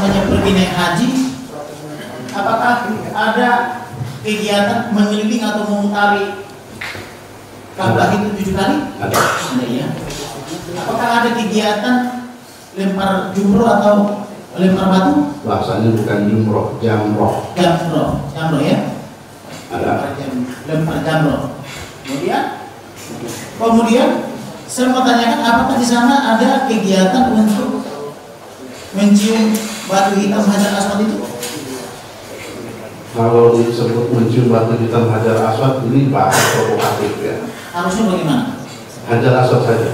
namanya pergi naik haji, apakah ada kegiatan mengeliling atau memutari Ka'bah itu 7 kali? Ada. Ya. Apakah ada kegiatan lempar jumroh atau lempar batu? Bahasanya bukan jumroh, jamroh. Jamroh ya? Ada. Lempar jamroh. Kemudian saya mau tanyakan, apakah di sana ada kegiatan untuk mencium batu hitam Hajar Aswad itu? Kalau disebut mencium batu hitam Hajar Aswad, ini bahasa provokatif ya. Harusnya bagaimana? Hajar Aswad saja.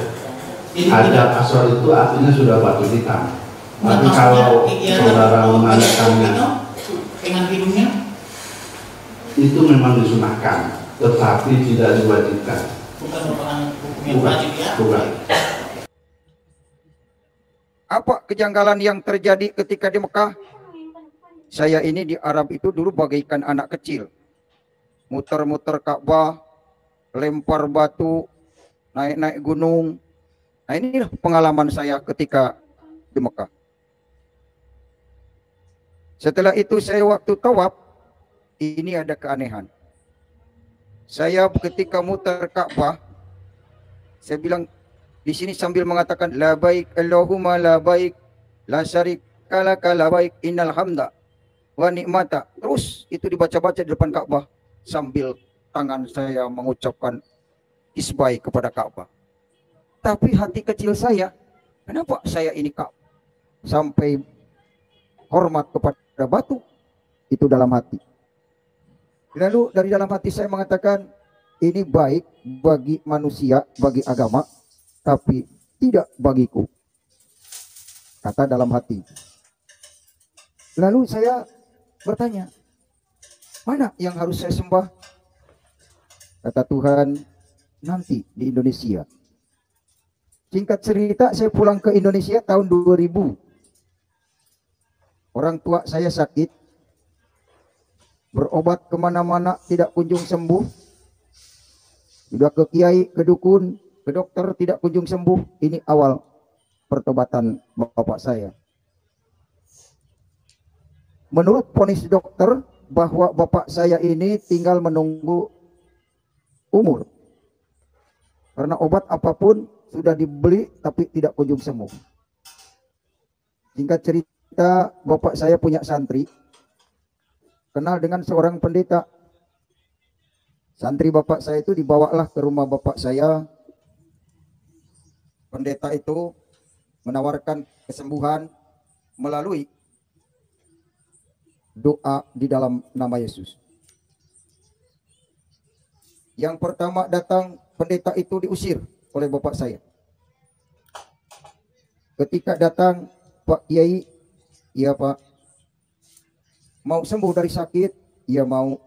Hajar Aswad itu artinya sudah batu hitam. Tapi kalau saudara menanyakannya dengan hidungnya, itu memang disunahkan, tetapi tidak diwajibkan. Bukan merupakan hukum yang wajib ya? Bukan. Apa kejanggalan yang terjadi ketika di Mekah? Saya ini di Arab itu dulu bagaikan anak kecil. Muter-muter Ka'bah, lempar batu, naik-naik gunung. Nah, inilah pengalaman saya ketika di Mekah. Setelah itu saya waktu tawaf, ini ada keanehan. Saya ketika muter Ka'bah, saya bilang di sini sambil mengatakan la baik Allahumma la baik la syarika laka la baik innal hamda wa ni'mata. Terus itu dibaca-baca di depan Ka'bah sambil tangan saya mengucapkan isbai kepada Ka'bah. Tapi hati kecil saya, kenapa saya ini Ka'bah sampai hormat kepada batu? Itu dalam hati. Lalu dari dalam hati saya mengatakan, ini baik bagi manusia, bagi agama, tapi tidak bagiku. Kata dalam hati. Lalu saya bertanya, mana yang harus saya sembah? Kata Tuhan, nanti di Indonesia. Singkat cerita, saya pulang ke Indonesia tahun 2000. Orang tua saya sakit, berobat kemana-mana tidak kunjung sembuh. Sudah ke kiai, ke dukun, ke dokter tidak kunjung sembuh. Ini awal pertobatan bapak saya. Menurut vonis dokter bahwa bapak saya ini tinggal menunggu umur. Karena obat apapun sudah dibeli tapi tidak kunjung sembuh. Singkat cerita, bapak saya punya santri. Kenal dengan seorang pendeta. Santri bapak saya itu dibawalah ke rumah bapak saya. Pendeta itu menawarkan kesembuhan melalui doa di dalam nama Yesus. Yang pertama datang, pendeta itu diusir oleh bapak saya. Ketika datang, Pak Kiai, iya Pak, mau sembuh dari sakit? Ya mau.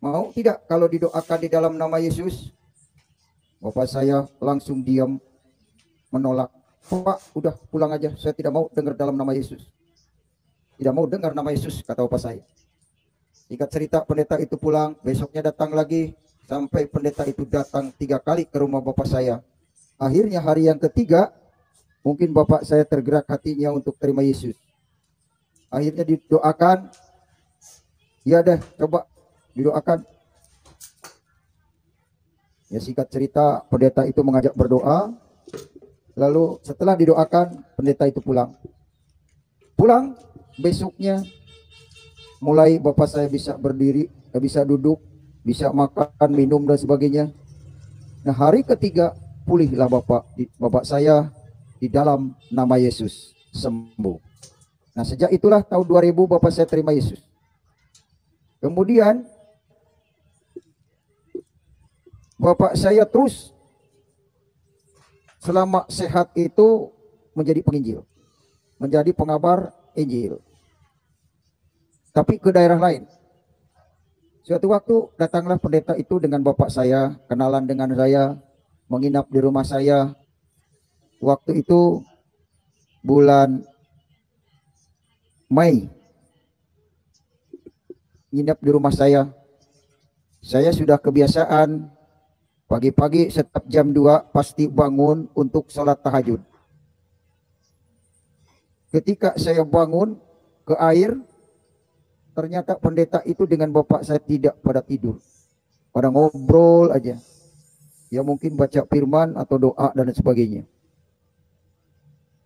Mau tidak kalau didoakan di dalam nama Yesus? Bapak saya langsung diam, menolak. Pak, udah pulang aja, saya tidak mau dengar dalam nama Yesus. Tidak mau dengar nama Yesus, kata bapak saya. Singkat cerita, pendeta itu pulang, besoknya datang lagi, sampai pendeta itu datang 3 kali ke rumah bapak saya. Akhirnya hari yang ketiga, mungkin bapak saya tergerak hatinya untuk terima Yesus. Akhirnya didoakan. Ya deh, coba didoakan. Ya singkat cerita, pendeta itu mengajak berdoa. Lalu setelah didoakan, pendeta itu pulang. Pulang, besoknya mulai bapak saya bisa berdiri, bisa duduk, bisa makan, minum dan sebagainya. Nah hari ketiga, pulihlah bapak saya di dalam nama Yesus, sembuh. Nah sejak itulah tahun 2000 bapak saya terima Yesus. Kemudian bapak saya terus selama sehat itu menjadi penginjil, menjadi pengabar Injil. Tapi ke daerah lain. Suatu waktu datanglah pendeta itu dengan bapak saya, kenalan dengan saya, menginap di rumah saya. Waktu itu bulan Mei, nginap di rumah saya. Saya sudah kebiasaan pagi-pagi setiap jam 2 pasti bangun untuk sholat tahajud. ketika saya bangun ke air, ternyata pendeta itu dengan bapak saya tidak pada tidur, pada ngobrol aja. Ya mungkin baca firman atau doa dan sebagainya.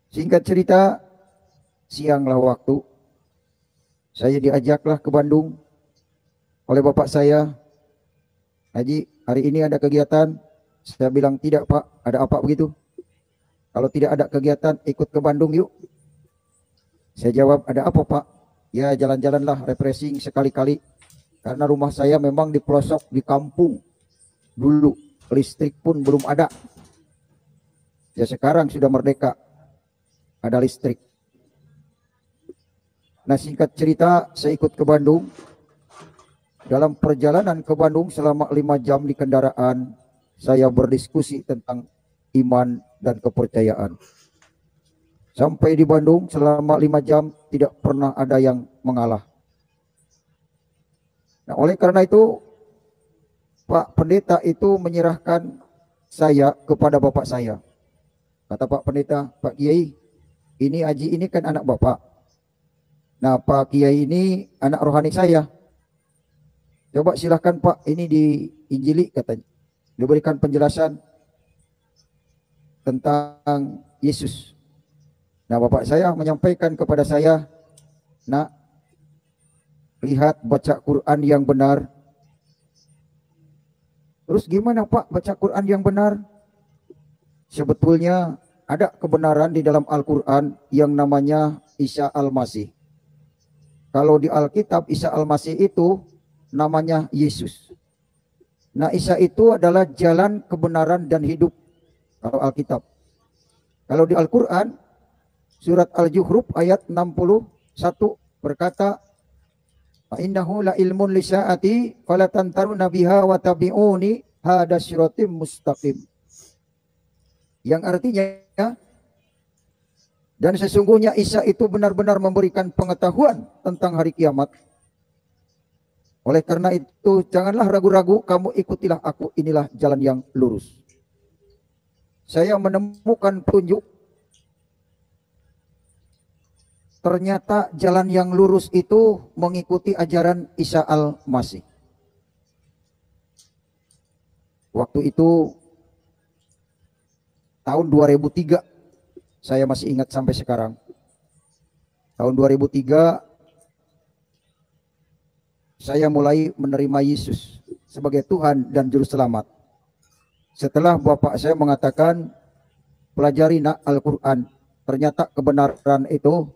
Singkat cerita, sianglah waktu, saya diajaklah ke Bandung oleh bapak saya. Haji, hari ini ada kegiatan. Saya bilang tidak pak, ada apa begitu? Kalau tidak ada kegiatan, ikut ke Bandung yuk. Saya jawab, ada apa pak? Ya jalan-jalanlah, refreshing sekali-kali. Karena rumah saya memang di pelosok, di kampung. Dulu listrik pun belum ada. Ya sekarang sudah merdeka, ada listrik. Nah singkat cerita, saya ikut ke Bandung. Dalam perjalanan ke Bandung selama 5 jam di kendaraan, saya berdiskusi tentang iman dan kepercayaan. Sampai di Bandung selama 5 jam tidak pernah ada yang mengalah. Nah, oleh karena itu Pak Pendeta itu menyerahkan saya kepada bapak saya. Kata Pak Pendeta, Pak Kiai, ini Haji ini kan anak bapak. Nah Pak Kiai ini anak rohani saya. Coba silahkan Pak, ini diinjili katanya. Diberikan penjelasan tentang Yesus. Nah bapak saya menyampaikan kepada saya, nak, lihat baca Quran yang benar. Terus gimana Pak baca Quran yang benar? Sebetulnya ada kebenaran di dalam Al-Quran yang namanya Isa Al-Masih. Kalau di Alkitab Isa Al-Masih itu namanya Yesus. Nah Isa itu adalah jalan kebenaran dan hidup kalau Alkitab. Kalau di Al-Quran surat Al-Zuhruf ayat 61 berkata, innahu la ilmun lisaati falatantaruna biha wa tabi'uni hada siratim mustaqim. Yang artinya, dan sesungguhnya Isa itu benar-benar memberikan pengetahuan tentang hari kiamat. Oleh karena itu janganlah ragu-ragu, kamu ikutilah aku, inilah jalan yang lurus. Saya menemukan petunjuk. Ternyata jalan yang lurus itu mengikuti ajaran Isa Al-Masih. Waktu itu tahun 2003, saya masih ingat sampai sekarang. Tahun 2003 saya mulai menerima Yesus sebagai Tuhan dan Juru Selamat. Setelah bapak saya mengatakan, pelajari nak Al-Quran, ternyata kebenaran itu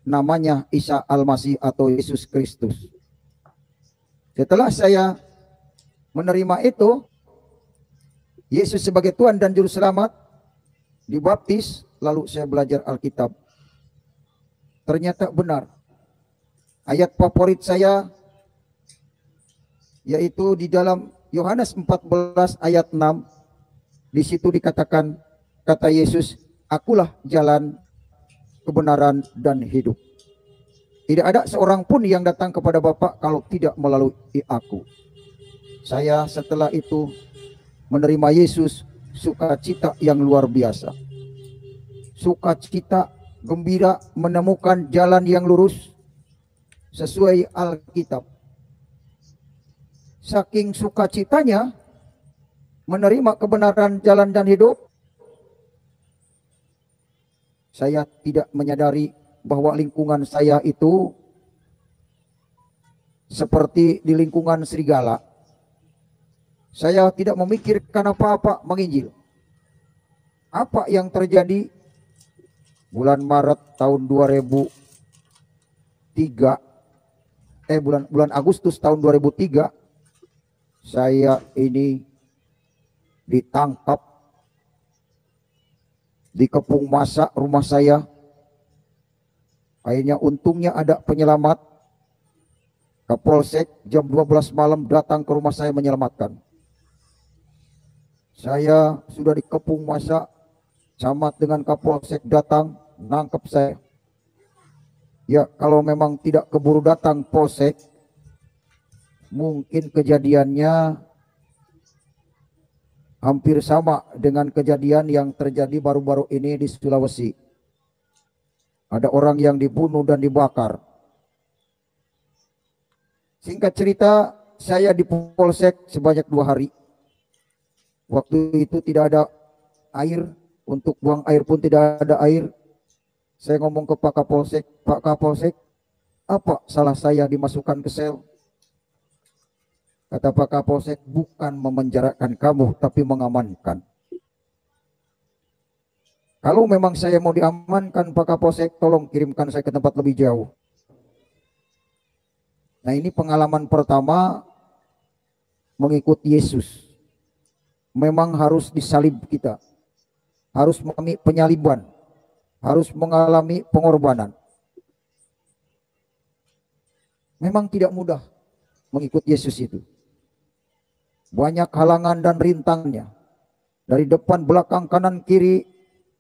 namanya Isa Al-Masih atau Yesus Kristus. Setelah saya menerima itu, Yesus sebagai Tuhan dan Juru Selamat, dibaptis, lalu saya belajar Alkitab. Ternyata benar. Ayat favorit saya yaitu di dalam Yohanes 14 ayat 6. Di situ dikatakan, kata Yesus, akulah jalan, kebenaran dan hidup. Tidak ada seorang pun yang datang kepada Bapa kalau tidak melalui aku. Saya setelah itu menerima Yesus, sukacita yang luar biasa. Sukacita, gembira menemukan jalan yang lurus sesuai Alkitab. Saking sukacitanya menerima kebenaran jalan dan hidup, saya tidak menyadari bahwa lingkungan saya itu seperti di lingkungan serigala. Saya tidak memikirkan apa-apa menginjil. Apa yang terjadi bulan Maret tahun 2003, bulan Agustus tahun 2003, saya ini ditangkap, dikepung massa rumah saya. Akhirnya untungnya ada penyelamat. Kapolsek jam 12 malam datang ke rumah saya menyelamatkan. Saya sudah dikepung massa, camat dengan Kapolsek datang nangkep saya. Ya kalau memang tidak keburu datang Polsek, mungkin kejadiannya hampir sama dengan kejadian yang terjadi baru-baru ini di Sulawesi. Ada orang yang dibunuh dan dibakar. Singkat cerita, saya di Polsek sebanyak 2 hari. Waktu itu tidak ada air, untuk buang air pun tidak ada air. Saya ngomong ke Pak Kapolsek, Pak Kapolsek, apa salah saya dimasukkan ke sel? Kata Pak Kapolsek, bukan memenjarakan kamu, tapi mengamankan. Kalau memang saya mau diamankan Pak Kapolsek, tolong kirimkan saya ke tempat lebih jauh. Nah, ini pengalaman pertama mengikuti Yesus. Memang harus disalib kita. Harus mengalami penyaliban. Harus mengalami pengorbanan. Memang tidak mudah mengikut Yesus itu. Banyak halangan dan rintangnya. Dari depan, belakang, kanan, kiri,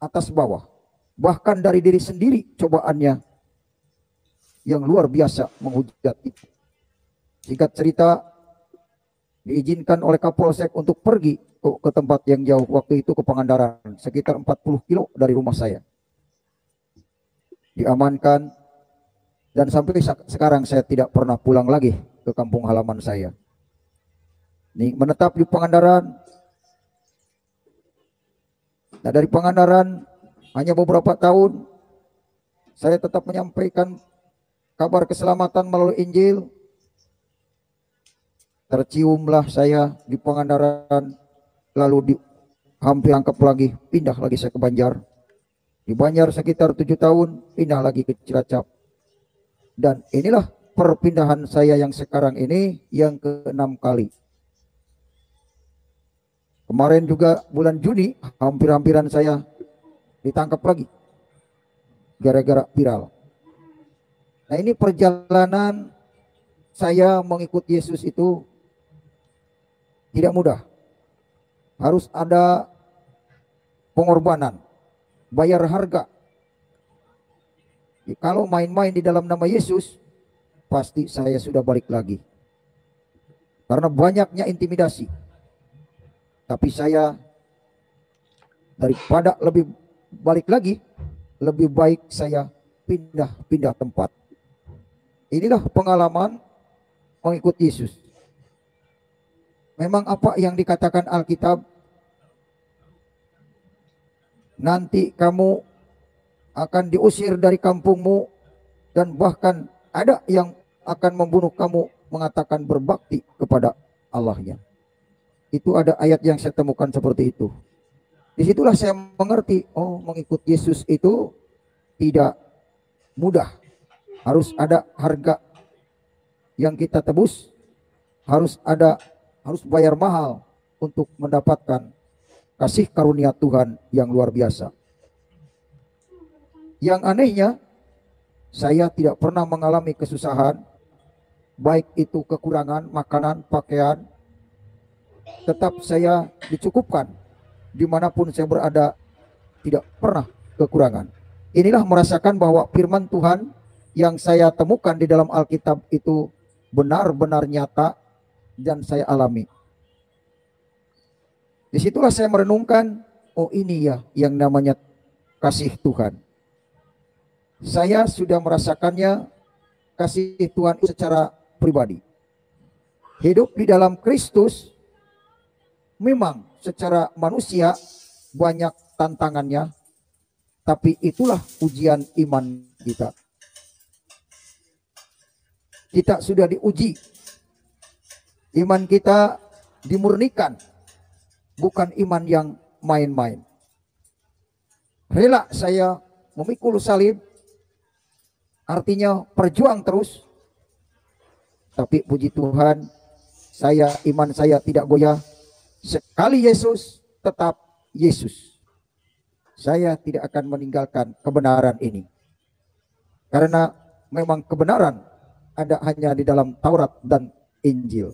atas, bawah. Bahkan dari diri sendiri cobaannya yang luar biasa menghujat itu. Singkat cerita, diizinkan oleh Kapolsek untuk pergi ke tempat yang jauh, waktu itu ke Pangandaran, sekitar 40 kilo dari rumah saya. Diamankan, dan sampai sekarang saya tidak pernah pulang lagi ke kampung halaman saya. Ini menetap di Pangandaran. Nah, dari Pangandaran hanya beberapa tahun saya tetap menyampaikan kabar keselamatan melalui Injil. Terciumlah saya di Pangandaran, lalu hampir angkap lagi, pindah lagi saya ke Banjar. Di Banjar sekitar 7 tahun, pindah lagi ke Cilacap. Dan inilah perpindahan saya yang sekarang ini yang ke-6 kali. Kemarin juga bulan Juni, hampir-hampiran saya ditangkap lagi, gara-gara viral. Nah, ini perjalanan saya mengikut Yesus itu tidak mudah. Harus ada pengorbanan, bayar harga. Kalau main-main di dalam nama Yesus, pasti saya sudah balik lagi. Karena banyaknya intimidasi. Tapi saya daripada lebih balik lagi, lebih baik saya pindah tempat. Inilah pengalaman mengikut Yesus. Memang apa yang dikatakan Alkitab, nanti kamu akan diusir dari kampungmu, dan bahkan ada yang akan membunuh kamu, mengatakan berbakti kepada Allahnya. Itu ada ayat yang saya temukan seperti itu. Disitulah saya mengerti, oh, mengikut Yesus itu tidak mudah. Harus ada harga yang kita tebus, harus bayar mahal untuk mendapatkan kasih karunia Tuhan yang luar biasa. Yang anehnya, saya tidak pernah mengalami kesusahan, baik itu kekurangan makanan, pakaian, tetap saya dicukupkan. Dimanapun saya berada, tidak pernah kekurangan. Inilah merasakan bahwa firman Tuhan yang saya temukan di dalam Alkitab itu benar-benar nyata dan saya alami. Disitulah saya merenungkan, oh, ini ya yang namanya kasih Tuhan. Saya sudah merasakannya, kasih Tuhan secara pribadi. Hidup di dalam Kristus memang secara manusia banyak tantangannya, tapi itulah ujian iman kita. Kita sudah diuji. Iman kita dimurnikan. Bukan iman yang main-main. Rela saya memikul salib, artinya berjuang terus. Tapi puji Tuhan, iman saya tidak goyah. Sekali Yesus, tetap Yesus. Saya tidak akan meninggalkan kebenaran ini. Karena memang kebenaran ada hanya di dalam Taurat dan Injil.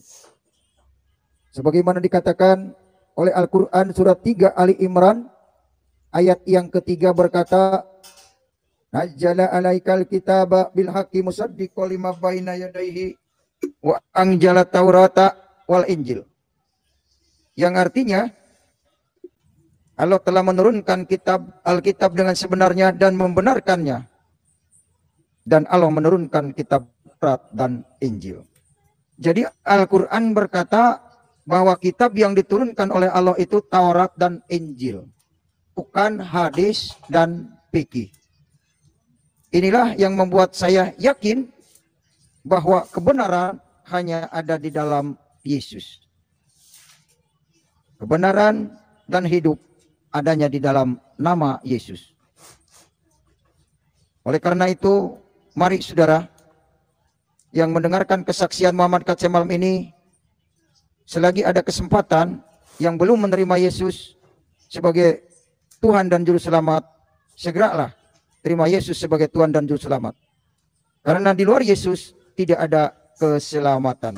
Sebagaimana dikatakan oleh Al-Quran surat 3 Ali Imran ayat yang ketiga berkata, Nazzala alaikal kitaba bil haqqi musaddiqan lima baina yadayhi wa anzala taurata wal injil. Yang artinya Allah telah menurunkan Alkitab dengan sebenarnya dan membenarkannya. dan Allah menurunkan kitab Taurat dan Injil. Jadi Al-Quran berkata bahwa kitab yang diturunkan oleh Allah itu Taurat dan Injil, bukan hadis dan fikih. Inilah yang membuat saya yakin bahwa kebenaran hanya ada di dalam Yesus. Kebenaran dan hidup adanya di dalam nama Yesus. Oleh karena itu, mari saudara yang mendengarkan kesaksian Muhammad Kacem malam ini, selagi ada kesempatan yang belum menerima Yesus sebagai Tuhan dan Juru Selamat, segeralah terima Yesus sebagai Tuhan dan Juru Selamat. Karena di luar Yesus tidak ada keselamatan.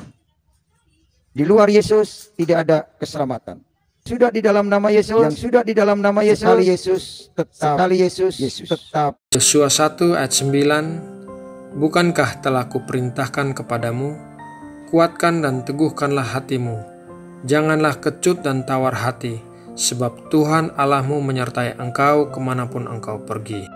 Di luar Yesus tidak ada keselamatan. Sudah di dalam nama Yesus, yang sudah di dalam nama Yesus, sekali Yesus tetap. Yosua 1 ayat 9, bukankah telah kuperintahkan kepadamu, kuatkan dan teguhkanlah hatimu, janganlah kecut dan tawar hati, sebab Tuhan Allahmu menyertai engkau kemanapun engkau pergi.